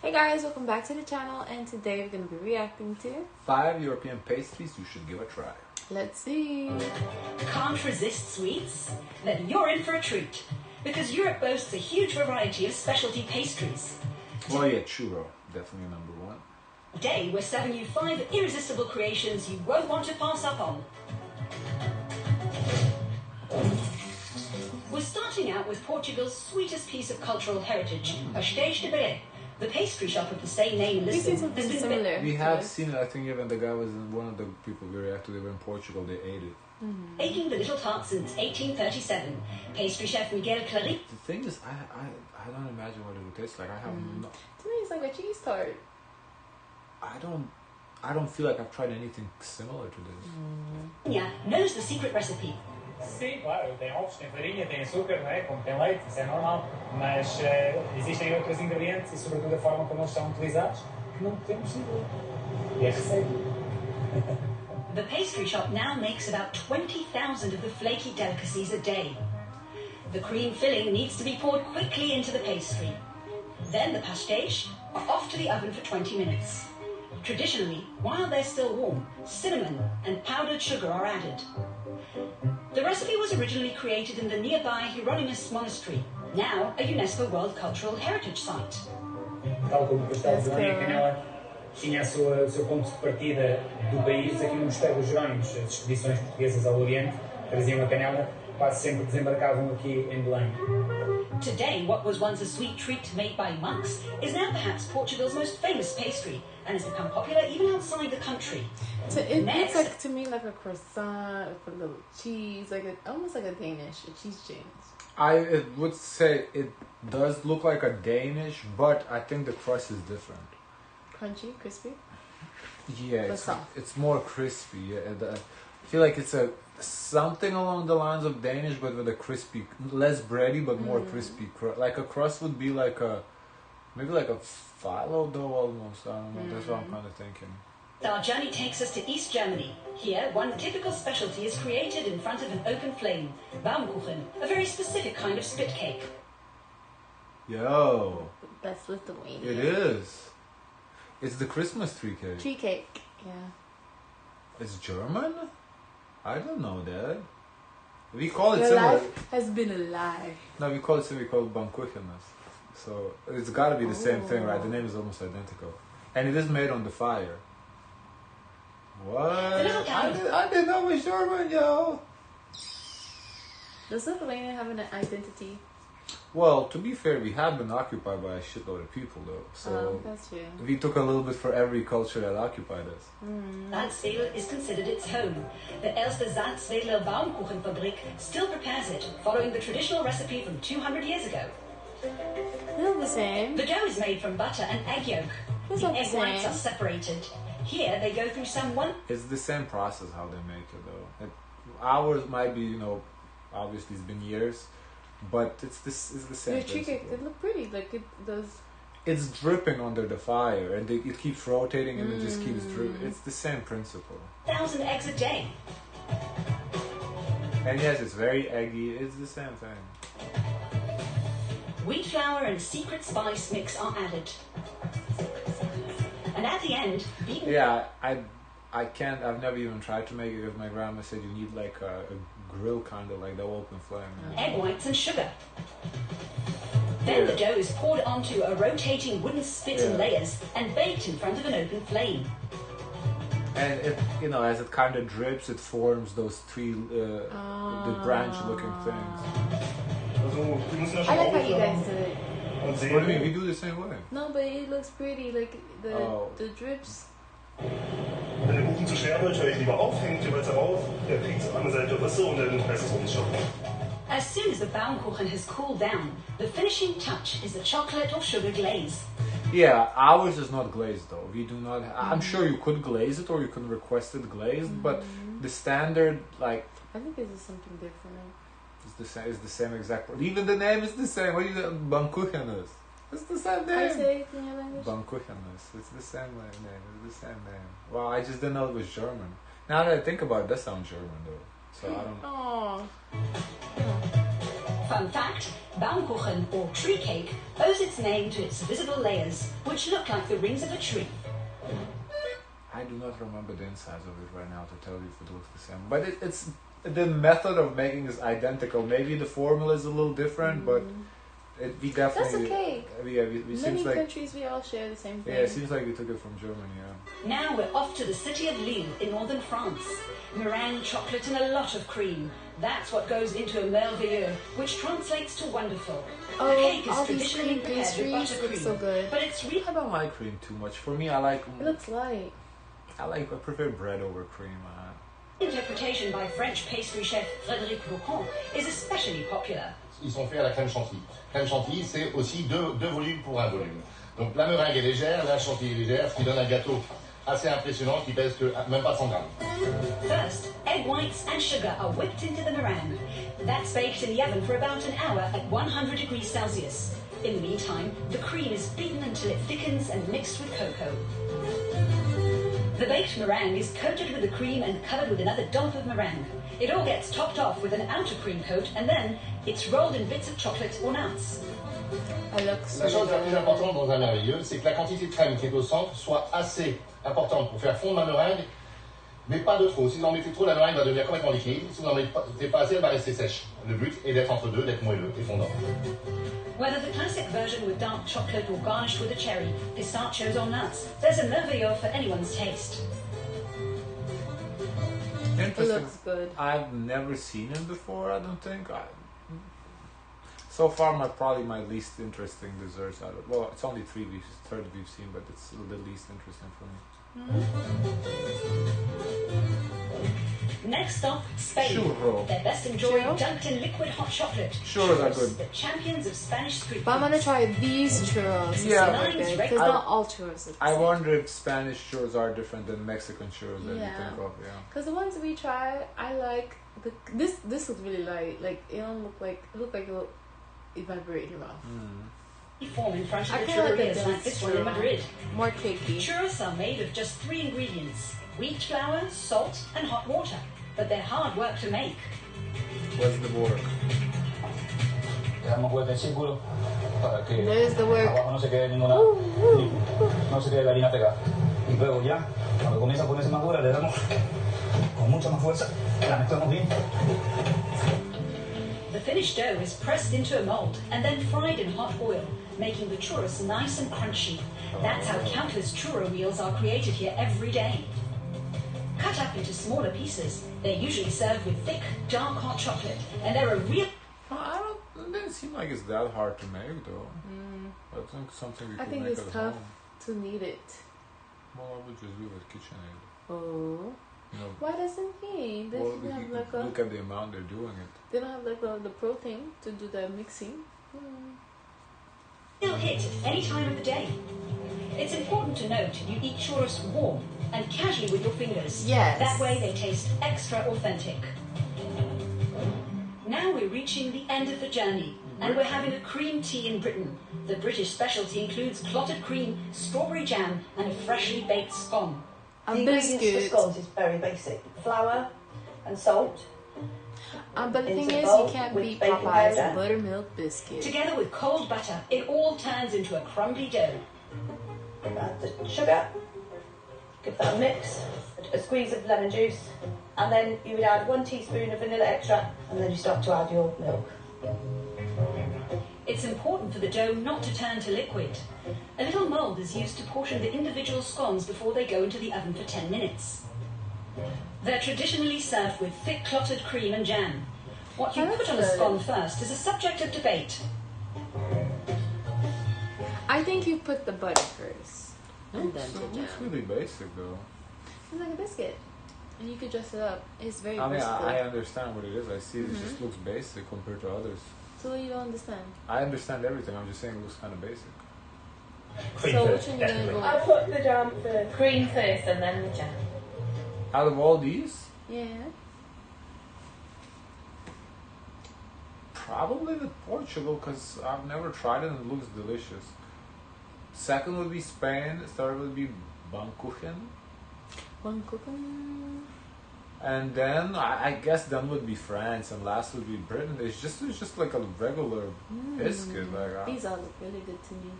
Hey guys, welcome back to the channel, and today we're going to be reacting to 5 European pastries you should give a try. Let's see. Can't resist sweets? Then you're in for a treat, because Europe boasts a huge variety of specialty pastries. Well, yeah, churro, definitely number one. Today we're serving you 5 irresistible creations you won't want to pass up on. We're starting out with Portugal's sweetest piece of cultural heritage, Pastries de Belém. The pastry shop of the same name in Lisbon has been similar. We have seen it. I think even the guy was in one of the people we reacted. They were in Portugal. They ate it. Baking the little tart since 1837. Pastry chef Miguel Clary. The thing is, I don't imagine what it would taste like. I have no. To me, it's like a cheese tart. I don't feel like I've tried anything similar to this. Yeah, knows the secret recipe. Sim, claro, tem ovos, tem farinha, tem açúcar, não é? Como tem leite, isso é normal. Mas existem outros ingredientes e, sobretudo, a forma como eles são utilizados que não podemos seguir. E é receita. The pastry shop now makes about 20,000 of the flaky delicacies a day. The cream filling needs to be poured quickly into the pastry. Then the pastéis are off to the oven for 20 minutes. Traditionally, while they're still warm, cinnamon and powdered sugar are added. The recipe was originally created in the nearby Hieronymus Monastery, now a UNESCO World Cultural Heritage Site. Tal como o pastel de Belém e a canela tinha o seu ponto de partida do país, aqui no Mosteiro dos Jerónimos, as expedições portuguesas ao Oriente traziam a canela, quase sempre desembarcavam aqui em Belém. Today, what was once a sweet treat made by monks is now perhaps Portugal's most famous pastry and has become popular even outside the country. So it looks like, to me, like a croissant with a little cheese, almost like a Danish, a cheese chains. I would say it does look like a Danish, but I think the crust is different. Crunchy, crispy. Yeah, Soft. it's more crispy. Yeah, and, I feel like it's something along the lines of Danish, but with a crispy, less bready, but more crispy. Like a crust would be maybe like a phyllo dough almost. I don't know. That's what I'm kind of thinking. Our journey takes us to East Germany. Here, one typical specialty is created in front of an open flame, Baumkuchen, a very specific kind of spit cake. Yo, That's Lithuanian. it is. It's the Christmas tree cake. Tree cake, yeah. It's German? I don't know that. We call it Your similar. life has been a lie. No, we call it Baumkuchenes. So it's got to be the same thing, right? The name is almost identical, and it is made on the fire. What? I didn't know it was German, yo. Does Lithuania have an identity? Well, to be fair, we have been occupied by a shitload of people, though. So That's true. we took a little bit for every culture that occupied us. Salzwedel is considered its home. The Erste Salzwedler Baumkuchenfabrik still prepares it, following the traditional recipe from 200 years ago. They look the same. The dough is made from butter and egg yolk. It's The not the egg whites same. are separated. Here they go through some It's the same process how they make it, though. Ours might be, obviously it's been years, but it's the same. Your tree cake, principle. they look pretty. Like it does. It's dripping under the fire, and it keeps rotating, and it just keeps dripping. It's the same principle. 1,000 eggs a day. And yes, it's very eggy. It's the same thing. Wheat flour and secret spice mix are added. And at the end, beaten Yeah, I can't. I've never even tried to make it because my grandma said you need like a grill kind of like the open flame. egg whites and sugar. Then the dough is poured onto a rotating wooden spit in layers and baked in front of an open flame. And it, as it kind of drips, it forms those three, the branch-looking things. I like how you guys do it. What do you mean? We do the same way. No, but it looks pretty. Like the drips. Wenn der Kuchen zu schwer wird, höre ich lieber auf, hängt jeweils darauf, der kriegt zur anderen Seite Risse und dann heißt es umschauen. As soon as the Baumkuchen has cooled down, the finishing touch is the chocolate or sugar glaze. Yeah, ours is not glazed though. We do not. I'm sure you could glaze it or you can request it glazed, but the standard I think this is something different. is the same exact. Even the name is the same. What do you Baumkuchenes? It's the same How do you name. say it in your language? Baumkuchenes. It's the same name. It's the same name. Wow, I just didn't know it was German. Now that I think about it, that sounds German though. So I don't know. Oh. Fun fact, Baumkuchen, or tree cake, owes its name to its visible layers, which look like the rings of a tree. I do not remember the insides of it right now to tell you if it looks the same. But it's the method of making is identical. Maybe the formula is a little different, but we definitely. That's okay. We Many seems like countries we all share the same thing. yeah, it seems like we took it from Germany. Yeah. Now we're off to the city of Lille in northern France. Meringue, chocolate and a lot of cream. That's what goes into a merveilleux, which translates to wonderful. The cake is all these traditionally cream prepared with pastries look buttercream, so good. but it's really I don't like cream too much. For me, I It looks light. I prefer bread over cream. interpretation by French pastry chef Frédéric Bocon is especially popular. Ils sont faits à la crème chantilly. Crème chantilly, c'est aussi deux volumes pour un volume. Donc la meringue est légère, la chantilly est légère, ce qui donne un gâteau assez impressionnant qui pèse que même pas 100 grammes. First, egg whites and sugar are whipped into the meringue. That's baked in the oven for about an hour at 100 degrees Celsius. In the meantime, the cream is beaten until it thickens and mixed with cocoa. The baked meringue is coated with the cream and covered with another dollop of meringue. It all gets topped off with an outer cream coat and then it's rolled in bits of chocolate or nuts. La chose la plus importante dans un merveilleux, c'est que la quantité de crème qui est au centre soit assez importante pour faire fondre la meringue, mais pas de trop. Si vous en mettez trop, la meringue va devenir complètement liquide. Si vous n'en mettez pas assez, elle va rester sèche. Le but est d'être entre deux, d'être moelleux et fondant. Whether the classic version with dark chocolate or garnished with a cherry, pistachios or nuts, there's a merveilleux for anyone's taste. It Interesting. looks good. I've never seen it before. I don't think. So far, probably my least interesting desserts. Well, it's only third we've seen, but it's the least interesting for me. Next stop, Spain. Churro. They're best enjoyed Churro? dunked in liquid hot chocolate. Churros are good. The champions of Spanish street But I'm gonna food. try these churros. Yeah. Because not all churros are the I same. wonder if Spanish churros are different than Mexican churros that you Yeah. think of. Yeah. Because the ones we try, I like this. This looks really light. Like it don't look like it'll evaporate in your mouth. Form in front of I the kinda like a churrerias like dense this one in churro. Madrid. More cakey. Churros are made of just 3 ingredients: wheat flour, salt, and hot water. But they're hard work to make. What's the work? Le damos vuelta en círculo para que There's the work. abajo no se quede no se quede la harina pegada. Y luego ya, cuando comienza a ponerse más dura, le damos con mucha más fuerza, la mezclamos bien. The finished dough is pressed into a mold and then fried in hot oil, making the churros nice and crunchy. That's how countless churro meals are created here every day. Cut up into smaller pieces, they're usually served with thick, dark hot chocolate, and they're a real... Well, it doesn't seem like it's that hard to make, though. I think something we I could think make it's at tough home. to knead it. Well, I would just do it KitchenAid. Oh. You know, Why doesn't he? They well, don't you have could like a. look at the amount they're doing it. They don't have like the protein to do the mixing. real hit at any time of the day. It's important to note you eat churros warm and casually with your fingers. Yes. That way they taste extra authentic. Now we're reaching the end of the journey, and we're having a cream tea in Britain. The British specialty includes clotted cream, strawberry jam, and a freshly baked scone. A The ingredients biscuit. for scones is very basic. Flour and salt. But the thing Into is, bowl you can't with beat baking Popeye's powder. buttermilk biscuit. Together with cold butter, it all turns into a crumbly dough. Add the sugar. Give that a mix. A squeeze of lemon juice. And then you would add 1 teaspoon of vanilla extract. And then you start to add your milk. It's important for the dough not to turn to liquid. A little mould is used to portion the individual scones before they go into the oven for 10 minutes. They're traditionally served with thick clotted cream and jam. What you put on a scone first is a subject of debate. I think you put the butter first. And then So the it looks jam. really basic, though. It's like a biscuit. And you could dress it up. It's very I mean, versatile. I understand what it is. I see it just looks basic compared to others. So you don't understand. I understand everything. I'm just saying it looks kind of basic. Cream So first, which one you gonna definitely. go I with? put the cream first and then the jam. Out of all these, Yeah. probably the Portugal, because I've never tried it and it looks delicious. Second would be Spain. Third would be Baumkuchen. One cooking. And then I guess then would be France, and last would be Britain. It's just like a regular biscuit. Like These all look really good to me.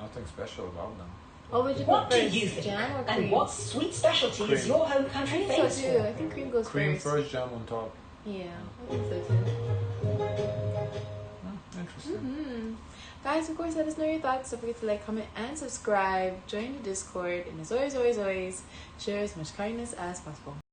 nothing special about them. What would you What put do first, you think? jam or cream? And what sweet specialty is Cream. your home country I think famous so too. for? I think cream goes Cream first. first, jam on top. Yeah, I think so too. Interesting. Guys, of course, let us know your thoughts. Don't forget to like, comment, and subscribe. Join the Discord. And as always, share as much kindness as possible.